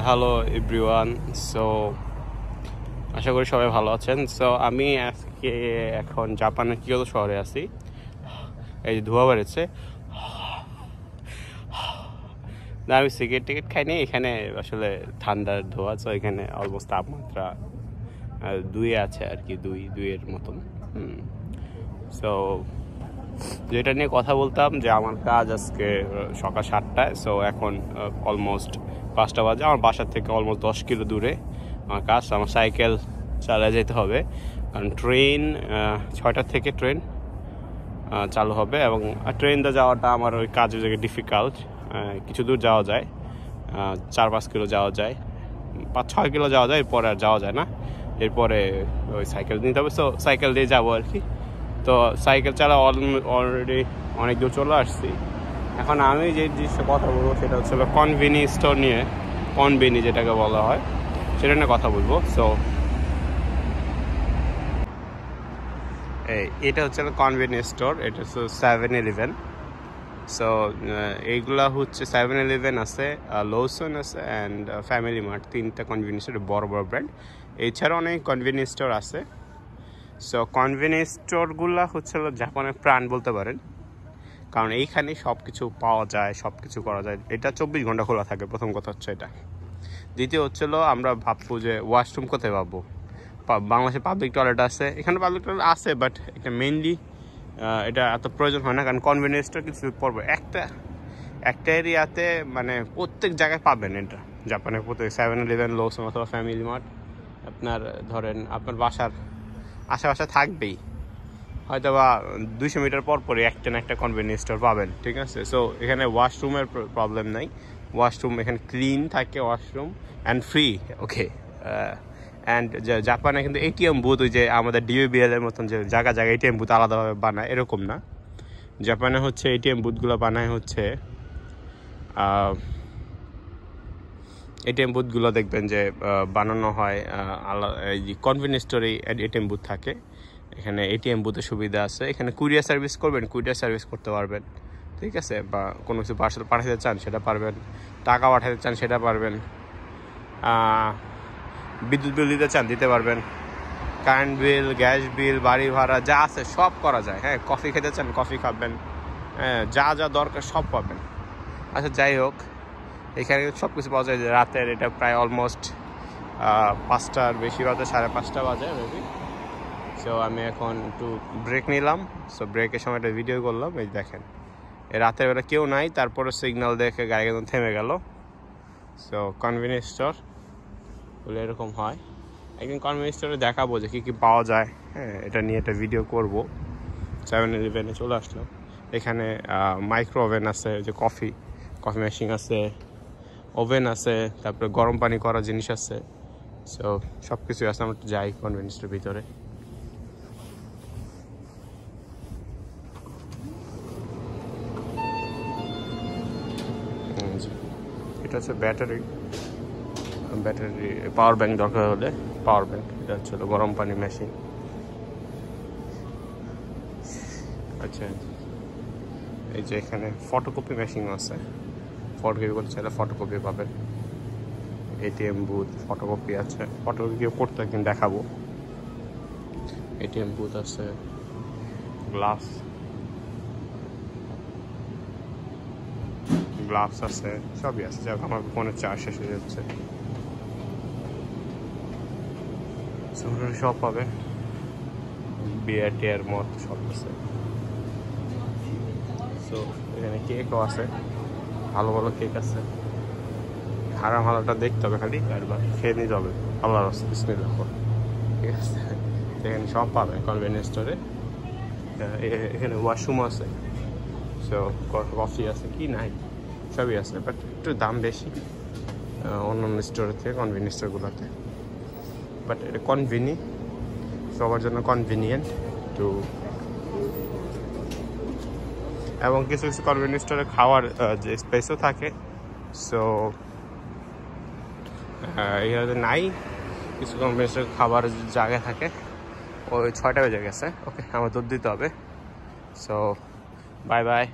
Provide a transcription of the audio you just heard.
Hello everyone. So আশা করি সবাই ভালো আছেন। সো আমি আজকে এখন জাপানের কিয়োতো শহরে আছি। এই যে ধোঁয়া বেড়েছে, না আমি সিগারেট টিকিট খাইনি। এখানে আসলে ঠান্ডার ধোঁয়া, সো এখানে অলমোস্ট তাপমাত্রা 2 আছে আর কি, 2-2 মতন। সো যেটা নিয়ে কথা বলতাম যে আমার কাজ আজকে সকাল 7টায়। সো এখন অলমোস্ট 5টা বাজে। আমার বাসার থেকে অলমোস্ট 10 কিলো দূরে আমার কাজ। আমার সাইকেল চালিয়ে যেতে হবে, কারণ ট্রেন 6টা থেকে ট্রেন চালু হবে, এবং ট্রেনটা যাওয়াটা আমার ওই কাজের জায়গায় ডিফিকাল্ট। কিছু দূর যাওয়া যায়, 4-5 কিলো যাওয়া যায়, 5-6 কিলো যাওয়া যায়, এরপরে আর যাওয়া যায় না। এরপরে ওই সাইকেল নিতে হবে। সো সাইকেল দিয়ে যাবো আর কি। তো সাইকেল চালা অলরেডি অনেক দূর চলে আসছি। এখন আমি যে জিনিসটা কথা বলবো সেটা হচ্ছে কনভিনিয়েন্স স্টোর নিয়ে, কনভিনি যেটাকে বলা হয় সেটা নিয়ে কথা বলবো। সো এটা হচ্ছে কনভিনিয়েন্স স্টোর, এটা হচ্ছে 7-Eleven। সো এইগুলা হচ্ছে 7-Eleven আছে, লোসন আছে অ্যান্ড ফ্যামিলি মার্ট, 3টা কনভিনিয়েন্স স্টোর, বড় বড় ব্র্যান্ড। এছাড়াও অনেক কনভিনিয়েন্স স্টোর আছে। সো কনভিনিয়েন্স স্টোরগুলো হচ্ছে জাপানের প্রাণ বলতে পারেন, কারণ এইখানে সব কিছু পাওয়া যায়, সব কিছু করা যায়। এটা 24 ঘন্টা খোলা থাকে, প্রথম কথা হচ্ছে এটা। দ্বিতীয় হচ্ছিল আমরা ভাববো যে ওয়াশরুম কোথায় পাবো। বাংলাদেশে পাবলিক টয়লেট আছে, এখানে পাবলিক টয়লেট আছে, বাট এটা মেনলি এটা এত প্রয়োজন হয় না, কারণ কনভিনিয়েন্স স্টোর কিছু পড়বো একটা এরিয়াতে, মানে প্রত্যেক জায়গায় পাবেন এটা। জাপানের প্রত্যেক 7-Eleven, লোসন অথবা ফ্যামিলি মার্ট আপনার ধরেন আপনার বাসার আশেপাশে থাকবেই, হয়তো বা 200 মিটার পর পরে একটা না একটা কনভিনিয়েন্স স্টোর পাবেন, ঠিক আছে। সো এখানে ওয়াশরুমের প্রবলেম নাই, ওয়াশরুম এখানে ক্লিন থাকে, washroom and free. Okay, and জাপানে কিন্তু এটিএম বুথ, ওই যে আমাদের ডিবিবিএল এর মতন যে জায়গায় এটিএম বুথ আলাদাভাবে বানায়, এরকম না। জাপানে হচ্ছে এটিএম বুথগুলো বানায় হচ্ছে, এটিএম বুথগুলো দেখবেন যে বানানো হয় আলাদা। এই যে কনভিনিয়েন্স স্টোরে এটিএম বুথ থাকে, এখানে এটিএম বুথের সুবিধা আছে। এখানে কুরিয়ার সার্ভিস করবেন, কুরিয়ার সার্ভিস করতে পারবেন, ঠিক আছে। বা কোনো কিছু পার্সেল পাঠাতে চান সেটা পারবেন, টাকা পাঠাতে চান সেটা পারবেন, বিদ্যুৎ বিল দিতে চান দিতে পারবেন, কারেন্ট বিল, গ্যাস বিল, বাড়ি ভাড়া যা আছে সব করা যায়। হ্যাঁ, কফি খেতে চান কফি খাবেন, হ্যাঁ, যা যা দরকার সব পাবেন। আচ্ছা, যাই হোক, এখানে সব কিছু পাওয়া যায়। রাতের এটা প্রায় অলমোস্ট 5টার বেশি বাজে, 5:30 বাজে মেবি। সো আমি এখন একটু ব্রেক নিলাম। সো ব্রেকের সময় একটা ভিডিও করলাম। এই দেখেন, রাতের বেলা কেউ নাই, তারপরে সিগন্যাল দেখে গাড়ি একদম থেমে গেল। সো কনভিনিয়েন্স স্টোর বলে এরকম হয়। একদিন কনভিনিয়েন্স স্টোরে দেখাবো যে কী কী পাওয়া যায়। হ্যাঁ, এটা নিয়ে একটা ভিডিও করবো। 7-Eleven চলে আসলাম। এখানে মাইক্রো ওভেন আছে, যে কফি মেশিন আছে, ওভেন আছে, তারপরে গরম পানি করার জিনিস আছে। সো সব কিছুই আছে। আমরা যাই কনভিনিয়েন্সের ভিতরে। এটা হচ্ছে ব্যাটারি পাওয়ার ব্যাংক দরকার হলে পাওয়ার ব্যাংক। এটা হচ্ছে গরম পানি মেশিন। আচ্ছা, এই যে এখানে ফটোকপি মেশিনও আছে, ফটোকপি করতে চাইলে ফটোকপি পাবেন। এটিএম বুথ, ফটোকপি আছে, ফটোকপি কেউ করতে একদিন দেখাবো। এটিএম বুথ আছে, গ্লাভস আছে, সবই আছে। যাক, আমার ফোনের চার্জ শেষ হয়ে যাচ্ছে। সব পাবে, বিয়ার টিয়ার মদ সব আছে। সো এখানে কেকও আছে, ভালো ভালো কেক আছে। হারাম হালাটা দেখতে হবে খালি, একবার খেয়ে নিতে হবে। আল্লাহর রাস্তা বিসমিল্লাহ, ঠিক আছে। এখানে সব পাবে কনভিনিয়েন্স স্টোরে। এখানে ওয়াশরুম আছে, সো কফি আছে, কি নাই সবই আছে, বাট একটু দাম বেশি অন্যান্য স্টোরের থেকে, কনভিনিয়েন্স স্টোরগুলোতে। বাট এটা সবার জন্য কনভিনিয়েন্ট টু। এবং কিছু কিছু কনভিনিয়েন্স স্টোরে খাওয়ার যে স্পেসও থাকে। সো এখানে নাই, কিছু কনভিনিয়েন্স স্টোরে খাবার জায়গা থাকে। ওই 6টা বেজে গেছে। ওকে, আমার দুধ দিতে হবে। So bye bye.